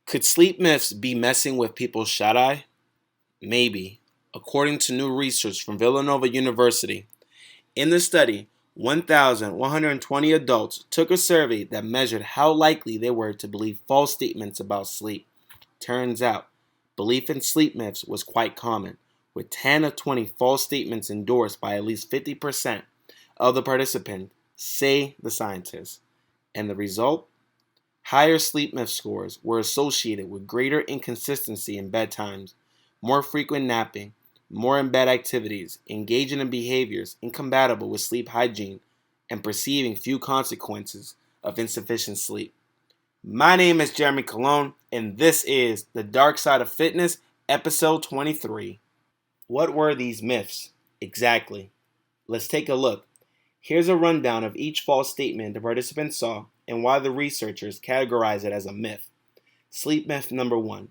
Could sleep myths be messing with people's shut-eye? Maybe. According to new research from Villanova University, in the study, 1,120 adults took a survey that measured how likely they were to believe false statements about sleep. Turns out, belief in sleep myths was quite common, with 10 of 20 false statements endorsed by at least 50% of the participants, say the scientists. And the result? Higher sleep myth scores were associated with greater inconsistency in bedtimes, more frequent napping, more in-bed activities, engaging in behaviors incompatible with sleep hygiene, and perceiving few consequences of insufficient sleep. My name is Jeremy Colon, and this is The Dark Side of Fitness, episode 23. What were these myths? Exactly. Let's take a look. Here's a rundown of each false statement the participants saw and why the researchers categorize it as a myth. Sleep myth number 1.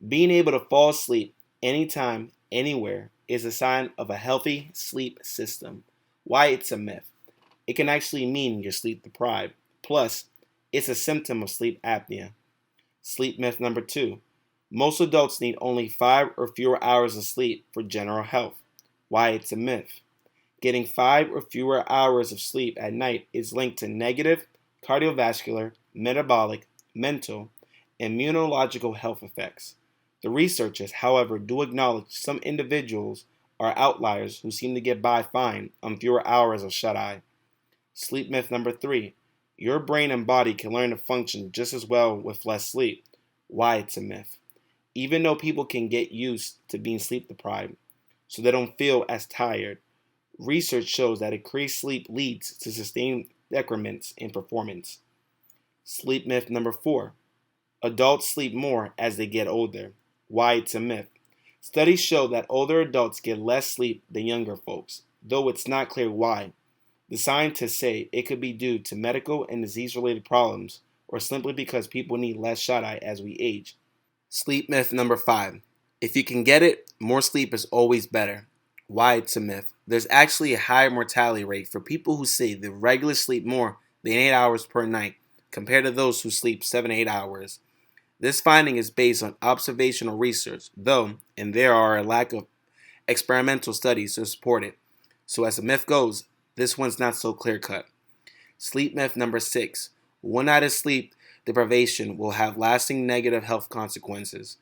Being able to fall asleep anytime, anywhere is a sign of a healthy sleep system. Why it's a myth? It can actually mean you're sleep deprived. Plus, it's a symptom of sleep apnea. Sleep myth number 2. Most adults need only 5 or fewer hours of sleep for general health. Why it's a myth? Getting 5 or fewer hours of sleep at night is linked to negative cardiovascular, metabolic, mental, and immunological health effects. The researchers, however, do acknowledge some individuals are outliers who seem to get by fine on fewer hours of shut-eye. Sleep myth number 3. Your brain and body can learn to function just as well with less sleep. Why it's a myth? Even though people can get used to being sleep deprived, so they don't feel as tired, research shows that increased sleep leads to sustained decrements in performance. Sleep myth number 4. Adults sleep more as they get older. Why it's a myth? Studies show that older adults get less sleep than younger folks, though it's not clear why. The scientists say it could be due to medical and disease-related problems, or simply because people need less shut-eye as we age. Sleep myth number 5. If you can get it, more sleep is always better. Why it's a myth? There's actually a higher mortality rate for people who say they regularly sleep more than 8 hours per night compared to those who sleep 7 to 8 hours. This finding is based on observational research, though, and there are a lack of experimental studies to support it. So as the myth goes, this one's not so clear-cut. Sleep myth number 6. 1 night of sleep deprivation will have lasting negative health consequences.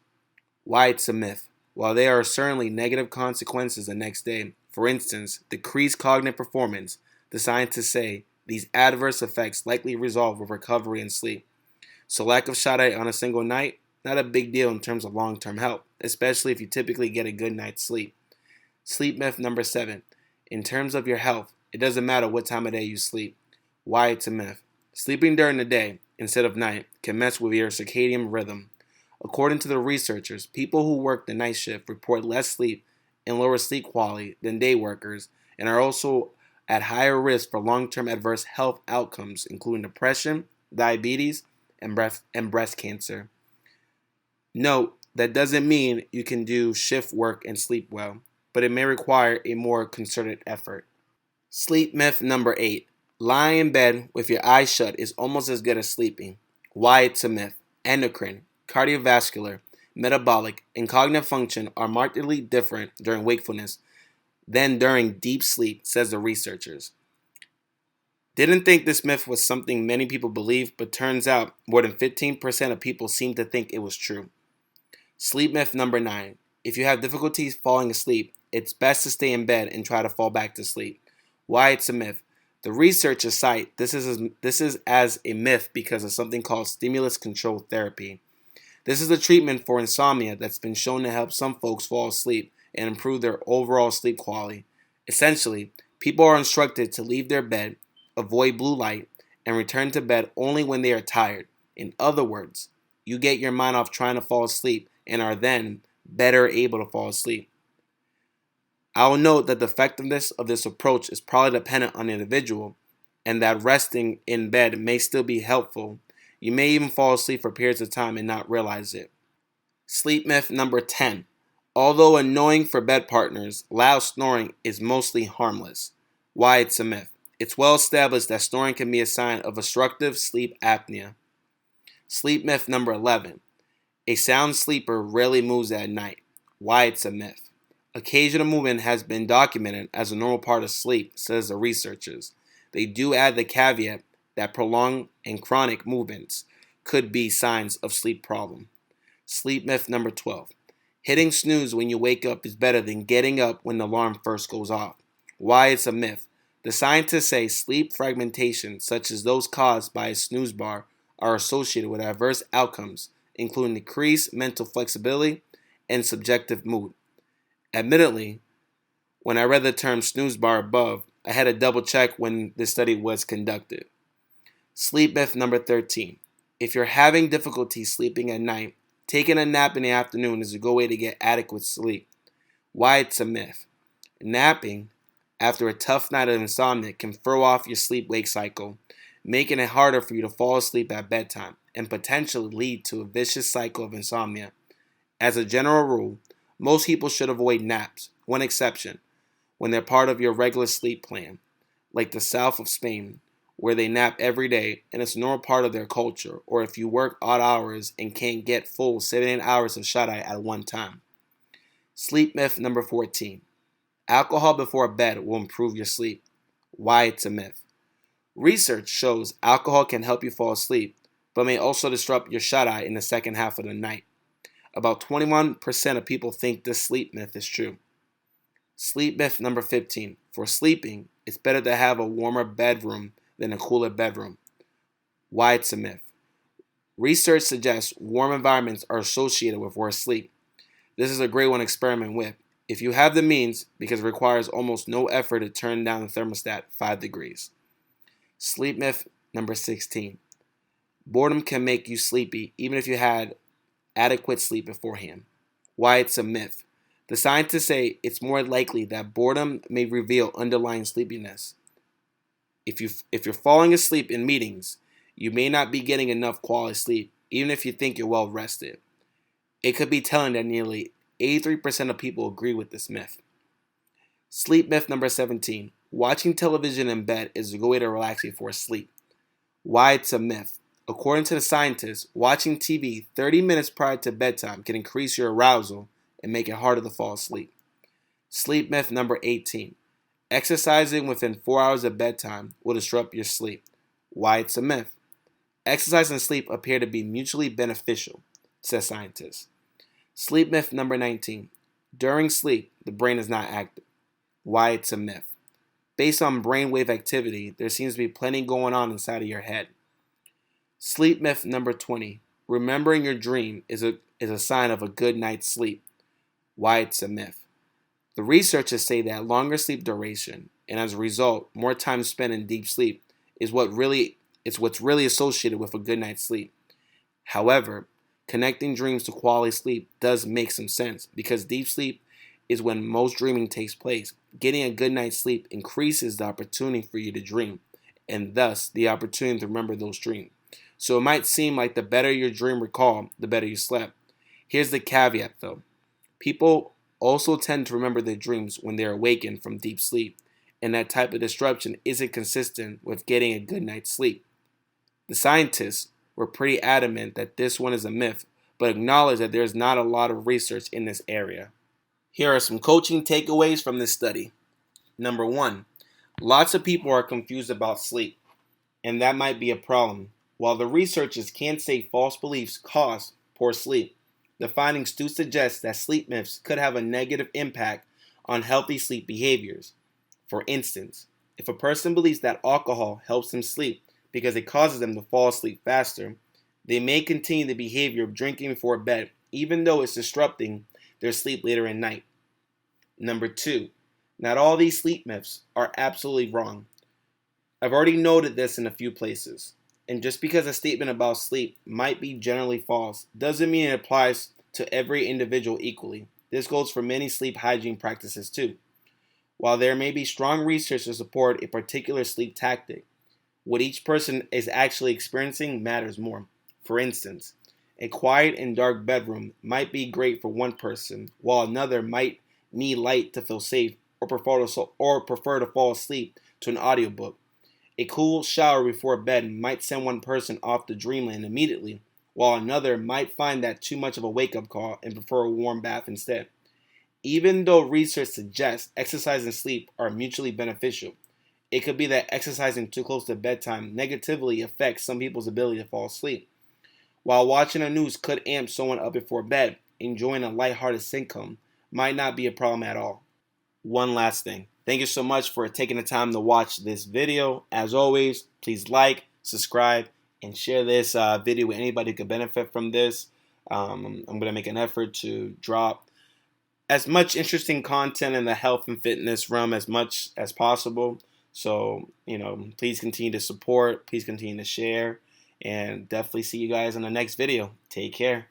Why it's a myth? While there are certainly negative consequences the next day, for instance, decreased cognitive performance, the scientists say these adverse effects likely resolve with recovery and sleep. So lack of shut-eye on a single night, not a big deal in terms of long-term health, especially if you typically get a good night's sleep. Sleep myth number 7. In terms of your health, it doesn't matter what time of day you sleep. Why it's a myth? Sleeping during the day instead of night can mess with your circadian rhythm. According to the researchers, people who work the night shift report less sleep and lower sleep quality than day workers and are also at higher risk for long-term adverse health outcomes, including depression, diabetes, and breast cancer. Note, that doesn't mean you can do shift work and sleep well, but it may require a more concerted effort. Sleep myth number 8. Lying in bed with your eyes shut is almost as good as sleeping. Why it's a myth? Endocrine, cardiovascular, metabolic, and cognitive function are markedly different during wakefulness than during deep sleep, says the researchers. Didn't think this myth was something many people believe, but turns out more than 15% of people seem to think it was true. Sleep myth number 9. If you have difficulties falling asleep, it's best to stay in bed and try to fall back to sleep. Why it's a myth? The researchers cite this is as a myth because of something called stimulus control therapy. This is a treatment for insomnia that's been shown to help some folks fall asleep and improve their overall sleep quality. Essentially, people are instructed to leave their bed, avoid blue light, and return to bed only when they are tired. In other words, you get your mind off trying to fall asleep and are then better able to fall asleep. I will note that the effectiveness of this approach is probably dependent on the individual and that resting in bed may still be helpful. You may even fall asleep for periods of time and not realize it. Sleep myth number 10. Although annoying for bed partners, loud snoring is mostly harmless. Why it's a myth? It's well established that snoring can be a sign of obstructive sleep apnea. Sleep myth number 11. A sound sleeper rarely moves at night. Why it's a myth. Occasional movement has been documented as a normal part of sleep, says the researchers. They do add the caveat that prolonged and chronic movements could be signs of sleep problem. Sleep myth number 12. Hitting snooze when you wake up is better than getting up when the alarm first goes off. Why it's a myth. The scientists say sleep fragmentation, such as those caused by a snooze bar, are associated with adverse outcomes, including decreased mental flexibility and subjective mood. Admittedly, when I read the term snooze bar above, I had to double check when this study was conducted. Sleep myth number 13. If you're having difficulty sleeping at night, taking a nap in the afternoon is a good way to get adequate sleep. Why it's a myth. Napping after a tough night of insomnia can throw off your sleep-wake cycle, making it harder for you to fall asleep at bedtime and potentially lead to a vicious cycle of insomnia. As a general rule, most people should avoid naps, one exception, when they're part of your regular sleep plan, like the south of Spain, where they nap every day and it's a normal part of their culture, or if you work odd hours and can't get full 7 hours of shut-eye at one time. Sleep myth number 14. Alcohol before bed will improve your sleep. Why it's a myth. Research shows alcohol can help you fall asleep, but may also disrupt your shut-eye in the second half of the night. About 21% of people think this sleep myth is true. Sleep myth number 15. For sleeping, it's better to have a warmer bedroom than a cooler bedroom. Why it's a myth. Research suggests warm environments are associated with worse sleep. This is a great one to experiment with. If you have the means, because it requires almost no effort to turn down the thermostat 5 degrees. Sleep myth number 16. Boredom can make you sleepy even if you had adequate sleep beforehand. Why it's a myth. The scientists say it's more likely that boredom may reveal underlying sleepiness. If you're falling asleep in meetings, you may not be getting enough quality sleep, even if you think you're well rested. It could be telling that nearly 83% of people agree with this myth. Sleep myth number 17. Watching television in bed is a good way to relax before sleep. Why it's a myth. According to the scientists, watching TV 30 minutes prior to bedtime can increase your arousal and make it harder to fall asleep. Sleep myth number 18. Exercising within 4 hours of bedtime will disrupt your sleep. Why it's a myth. Exercise and sleep appear to be mutually beneficial, says scientists. Sleep myth number 19. During sleep, the brain is not active. Why it's a myth. Based on brainwave activity, there seems to be plenty going on inside of your head. Sleep myth number 20. Remembering your dream is a sign of a good night's sleep. Why it's a myth. The researchers say that longer sleep duration, and as a result, more time spent in deep sleep, is what's really associated with a good night's sleep. However, connecting dreams to quality sleep does make some sense because deep sleep is when most dreaming takes place. Getting a good night's sleep increases the opportunity for you to dream, and thus the opportunity to remember those dreams. So it might seem like the better your dream recall, the better you slept. Here's the caveat though. People also tend to remember their dreams when they're awakened from deep sleep, and that type of disruption isn't consistent with getting a good night's sleep. The scientists were pretty adamant that this one is a myth, but acknowledge that there's not a lot of research in this area. Here are some coaching takeaways from this study. Number 1, lots of people are confused about sleep, and that might be a problem. While the researchers can't say false beliefs cause poor sleep, the findings do suggest that sleep myths could have a negative impact on healthy sleep behaviors. For instance, if a person believes that alcohol helps them sleep because it causes them to fall asleep faster, they may continue the behavior of drinking before bed, even though it's disrupting their sleep later at night. Number 2, not all these sleep myths are absolutely wrong. I've already noted this in a few places. And just because a statement about sleep might be generally false doesn't mean it applies to every individual equally. This goes for many sleep hygiene practices too. While there may be strong research to support a particular sleep tactic, what each person is actually experiencing matters more. For instance, a quiet and dark bedroom might be great for one person, while another might need light to feel safe or prefer to fall asleep to an audiobook. A cool shower before bed might send one person off to dreamland immediately, while another might find that too much of a wake-up call and prefer a warm bath instead. Even though research suggests exercise and sleep are mutually beneficial, it could be that exercising too close to bedtime negatively affects some people's ability to fall asleep. While watching the news could amp someone up before bed, enjoying a lighthearted sitcom might not be a problem at all. One last thing. Thank you so much for taking the time to watch this video. As always, please like, subscribe, and share this video with anybody who could benefit from this. I'm going to make an effort to drop as much interesting content in the health and fitness realm as much as possible. So, please continue to support, please continue to share, and definitely see you guys in the next video. Take care.